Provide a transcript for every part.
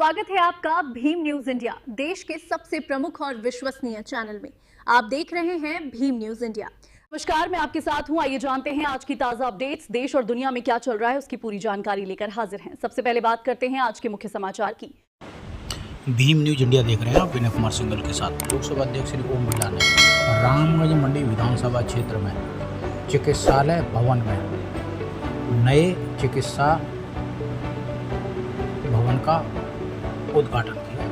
स्वागत है आपका भीम न्यूज इंडिया, देश के सबसे प्रमुख और विश्वसनीय चैनल में। आप देख रहे हैं भीम न्यूज इंडिया। नमस्कार, मैं आपके साथ हूं। आइए जानते हैं आज की ताजा अपडेट्स। देश और दुनिया में क्या चल रहा है उसकी पूरी जानकारी लेकर हाजिर हैं। सबसे पहले बात करते हैं आज के मुख्य समाचार की। भीम न्यूज इंडिया देख रहे हैं आप विनय कुमार सिंघल के साथ। लोकसभा अध्यक्ष श्री ओम बिरला ने रामगंज मंडी विधानसभा क्षेत्र में चिकित्सालय भवन में नए चिकित्सा भवन का उद्घाटन किया,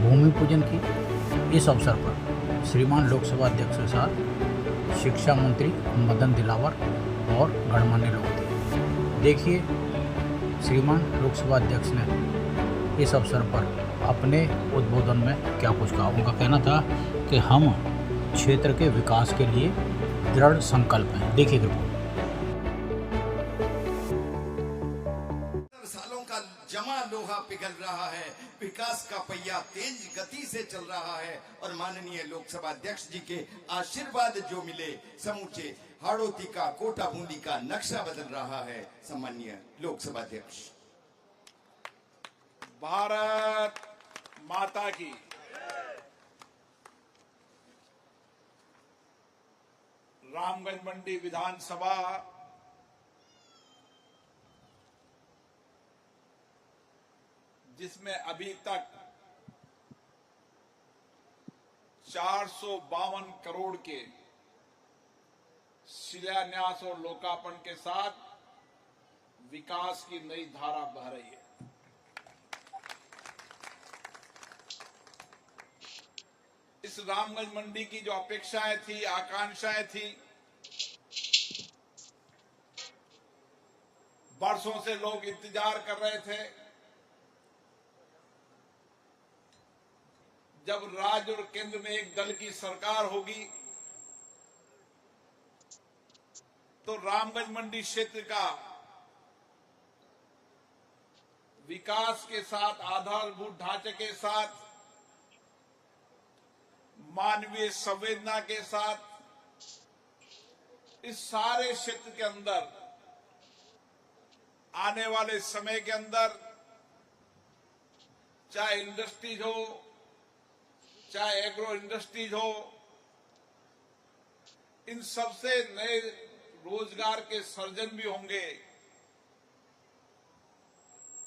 भूमि पूजन की। इस अवसर पर श्रीमान लोकसभा अध्यक्ष के साथ शिक्षा मंत्री मदन दिलावर और गणमान्य लोग थे। देखिए श्रीमान लोकसभा अध्यक्ष ने इस अवसर पर अपने उद्बोधन में क्या कुछ कहा। उनका कहना था कि हम क्षेत्र के विकास के लिए दृढ़ संकल्प हैं। देखिए रिपोर्ट। सालों का जमा लोहा पिघल रहा है, विकास का पहिया तेज गति से चल रहा है और माननीय लोकसभा अध्यक्ष जी के आशीर्वाद जो मिले, समूचे हाड़ौती का, कोटा बूंदी का नक्शा बदल रहा है। सम्माननीय लोकसभा अध्यक्ष। भारत माता की। रामगंज मंडी विधानसभा जिसमें अभी तक 452 करोड़ के शिलान्यास और लोकार्पण के साथ विकास की नई धारा बह रही है। इस रामगंज मंडी की जो अपेक्षाएं थी, आकांक्षाएं थी, बरसों से लोग इंतजार कर रहे थे। जब राज्य और केंद्र में एक दल की सरकार होगी तो रामगंज मंडी क्षेत्र का विकास के साथ, आधारभूत ढांचे के साथ, मानवीय संवेदना के साथ इस सारे क्षेत्र के अंदर आने वाले समय के अंदर चाहे इंडस्ट्रीज हो, चाहे एग्रो इंडस्ट्रीज हो, इन सबसे नए रोजगार के सर्जन भी होंगे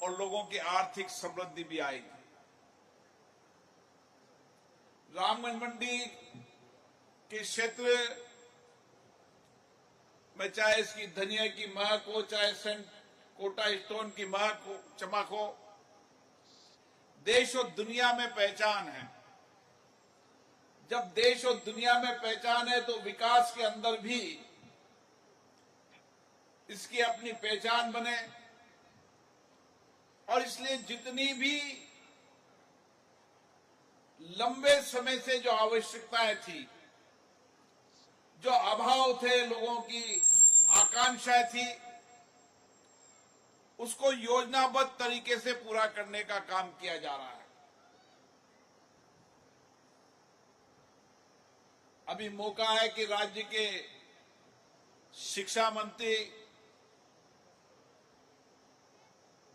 और लोगों की आर्थिक समृद्धि भी आएगी। रामगंज मंडी के क्षेत्र में चाहे इसकी धनिया की महक हो, चाहे सेंट कोटा स्टोन की महक हो, चमक हो, देश और दुनिया में पहचान है। जब देश और दुनिया में पहचान है तो विकास के अंदर भी इसकी अपनी पहचान बने। और इसलिए जितनी भी लंबे समय से जो आवश्यकताएं थी, जो अभाव थे, लोगों की आकांक्षाएं थी, उसको योजनाबद्ध तरीके से पूरा करने का काम किया जा रहा है। अभी मौका है कि राज्य के शिक्षा मंत्री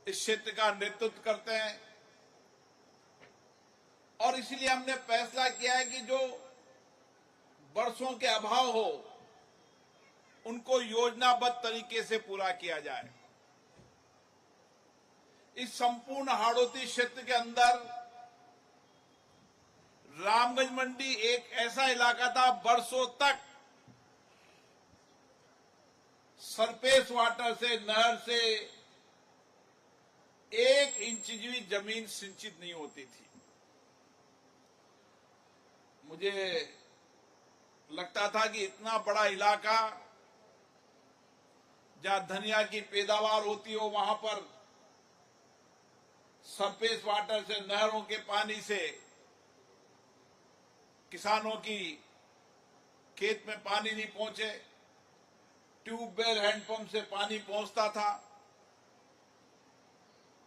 इस क्षेत्र का नेतृत्व करते हैं और इसलिए हमने फैसला किया है कि जो वर्षों के अभाव हो उनको योजनाबद्ध तरीके से पूरा किया जाए। इस संपूर्ण हाड़ौती क्षेत्र के अंदर रामगंज मंडी एक ऐसा इलाका था, वर्षों तक सरफेस वाटर से, नहर से 1 इंच भी जमीन सिंचित नहीं होती थी। मुझे लगता था कि इतना बड़ा इलाका जहां धनिया की पैदावार होती हो, वहां पर सरफेस वाटर से, नहरों के पानी से किसानों की खेत में पानी नहीं पहुंचे, ट्यूबवेल, हैंडपंप से पानी पहुंचता था।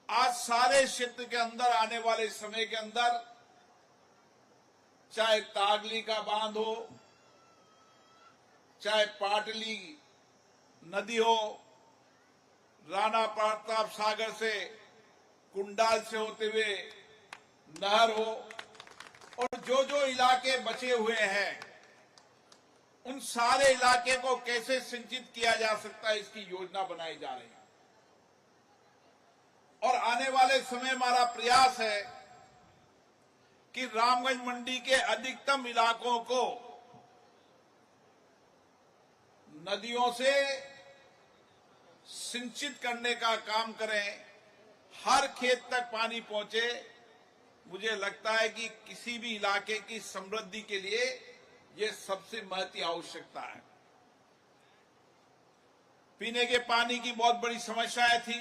आज सारे क्षेत्र के अंदर आने वाले समय के अंदर चाहे तागली का बांध हो, चाहे पाटली नदी हो, राणा प्रताप सागर से, कुंडाल से होते हुए नहर हो और जो जो इलाके बचे हुए हैं उन सारे इलाके को कैसे सिंचित किया जा सकता है, इसकी योजना बनाई जा रही है। और आने वाले समय हमारा प्रयास है कि रामगंज मंडी के अधिकतम इलाकों को नदियों से सिंचित करने का काम करें, हर खेत तक पानी पहुंचे। मुझे लगता है कि किसी भी इलाके की समृद्धि के लिए यह सबसे महत्वपूर्ण आवश्यकता है। पीने के पानी की बहुत बड़ी समस्याएं थी।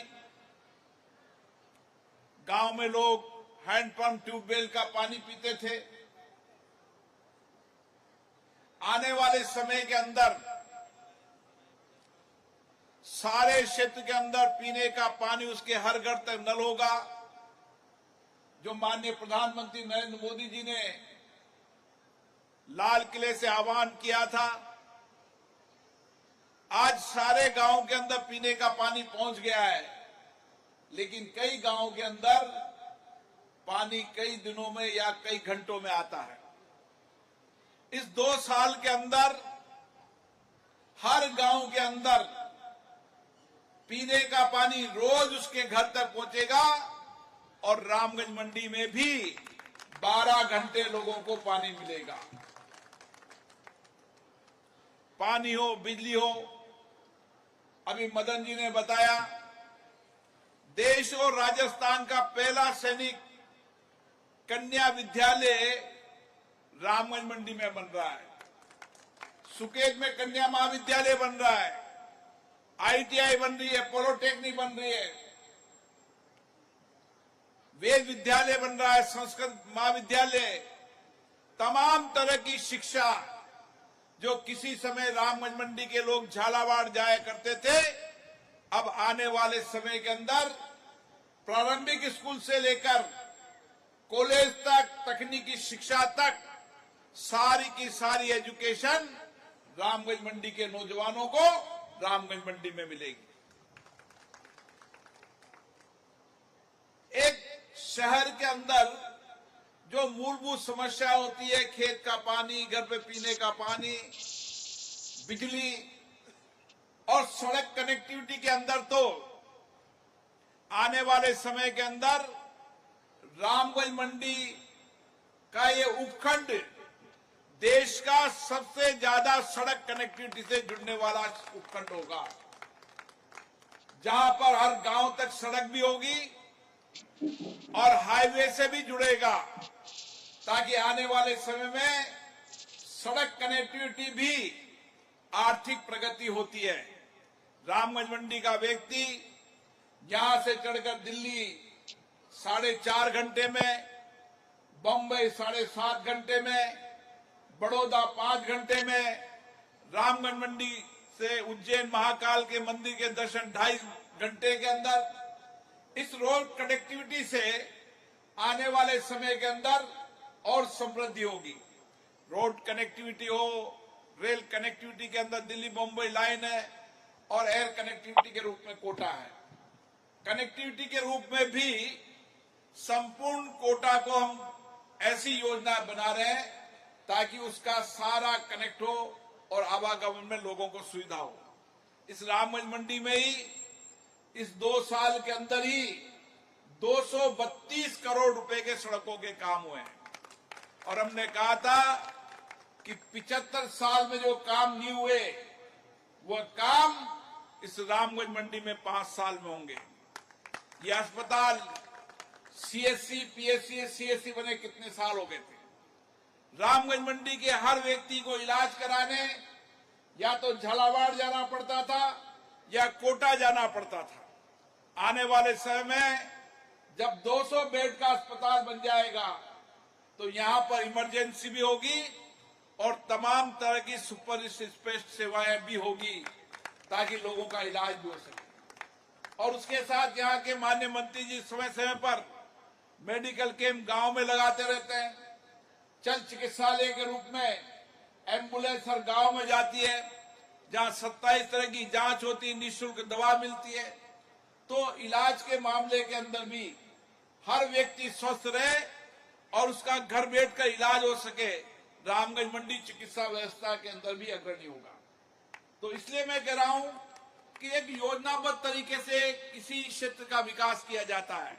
गांव में लोग हैंडपंप ट्यूबवेल का पानी पीते थे। आने वाले समय के अंदर सारे क्षेत्र के अंदर पीने का पानी उसके हर घर तक नल होगा। जो माननीय प्रधानमंत्री नरेंद्र मोदी जी ने लाल किले से आह्वान किया था, आज सारे गांवों के अंदर पीने का पानी पहुंच गया है। लेकिन कई गांवों के अंदर पानी कई दिनों में या कई घंटों में आता है। इस 2 साल के अंदर हर गांव के अंदर पीने का पानी रोज उसके घर तक पहुंचेगा और रामगंज मंडी में भी 12 घंटे लोगों को पानी मिलेगा। पानी हो, बिजली हो। अभी मदन जी ने बताया, देश और राजस्थान का पहला सैनिक कन्या विद्यालय रामगंज मंडी में बन रहा है। सुकेत में कन्या महाविद्यालय बन रहा है, ITI बन रही है, पॉलिटेक्निक बन रही है, वेद विद्यालय बन रहा है, संस्कृत महाविद्यालय। तमाम तरह की शिक्षा जो किसी समय रामगंज मंडी के लोग झालावाड़ जाया करते थे, अब आने वाले समय के अंदर प्रारंभिक स्कूल से लेकर कॉलेज तक, तकनीकी शिक्षा तक सारी की सारी एजुकेशन रामगंज मंडी के नौजवानों को रामगंज मंडी में मिलेगी। एक शहर के अंदर जो मूलभूत समस्या होती है, खेत का पानी, घर पे पीने का पानी, बिजली और सड़क कनेक्टिविटी के अंदर, तो आने वाले समय के अंदर रामगंज मंडी का ये उपखंड देश का सबसे ज्यादा सड़क कनेक्टिविटी से जुड़ने वाला उपखंड होगा, जहां पर हर गांव तक सड़क भी होगी और हाईवे से भी जुड़ेगा, ताकि आने वाले समय में सड़क कनेक्टिविटी भी आर्थिक प्रगति होती है। रामगंज मंडी का व्यक्ति यहां से चढ़कर दिल्ली 4.5 घंटे में, बम्बई 7.5 घंटे में, बड़ौदा 5 घंटे में, रामगंज मंडी से उज्जैन महाकाल के मंदिर के दर्शन 2.5 घंटे के अंदर। इस रोड कनेक्टिविटी से आने वाले समय के अंदर और समृद्धि होगी। रोड कनेक्टिविटी हो, रेल कनेक्टिविटी के अंदर दिल्ली मुंबई लाइन है और एयर कनेक्टिविटी के रूप में कोटा है। कनेक्टिविटी के रूप में भी संपूर्ण कोटा को हम ऐसी योजना बना रहे हैं ताकि उसका सारा कनेक्ट हो और आवागमन में लोगों को सुविधा हो। इस रामगंज मंडी में ही इस 2 साल के अंदर ही 232 करोड़ रुपए के सड़कों के काम हुए हैं और हमने कहा था कि 75 साल में जो काम नहीं हुए वह काम इस रामगंज मंडी में 5 साल में होंगे। ये अस्पताल CSC, PSC, CSC बने कितने साल हो गए थे। रामगंज मंडी के हर व्यक्ति को इलाज कराने या तो झालावाड़ जाना पड़ता था या कोटा जाना पड़ता था। आने वाले समय में जब 200 बेड का अस्पताल बन जाएगा तो यहां पर इमरजेंसी भी होगी और तमाम तरह की सुपर स्पेशलिस्ट सेवाएं भी होगी ताकि लोगों का इलाज भी हो सके। और उसके साथ यहाँ के माननीय मंत्री जी समय समय पर मेडिकल कैंप गांव में लगाते रहते हैं। चल चिकित्सालय के रूप में एम्बुलेंस हर गांव में जाती है, जहां 27 तरह की जांच होती है, निःशुल्क दवा मिलती है। तो इलाज के मामले के अंदर भी हर व्यक्ति स्वस्थ रहे और उसका घर बैठ कर इलाज हो सके, रामगंज मंडी चिकित्सा व्यवस्था के अंदर भी अग्रणी होगा। तो इसलिए मैं कह रहा हूं कि एक योजनाबद्ध तरीके से किसी क्षेत्र का विकास किया जाता है।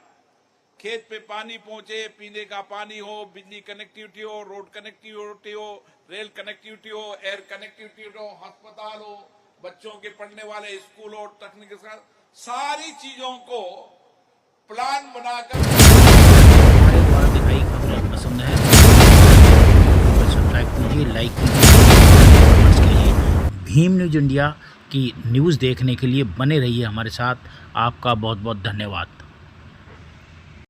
खेत पे पानी पहुंचे, पीने का पानी हो, बिजली कनेक्टिविटी हो, रोड कनेक्टिविटी हो, रेल कनेक्टिविटी हो, एयर कनेक्टिविटी हो, अस्पताल हो, बच्चों के पढ़ने वाले स्कूल हो, टेक्निकल, सारी चीजों को प्लान बनाकर। हमारे द्वारा दिखाई खबरें पसंद है तो सब्सक्राइब कीजिए, लाइक कीजिए। भीम न्यूज इंडिया की न्यूज़ देखने के लिए बने रहिए हमारे साथ। आपका बहुत बहुत धन्यवाद।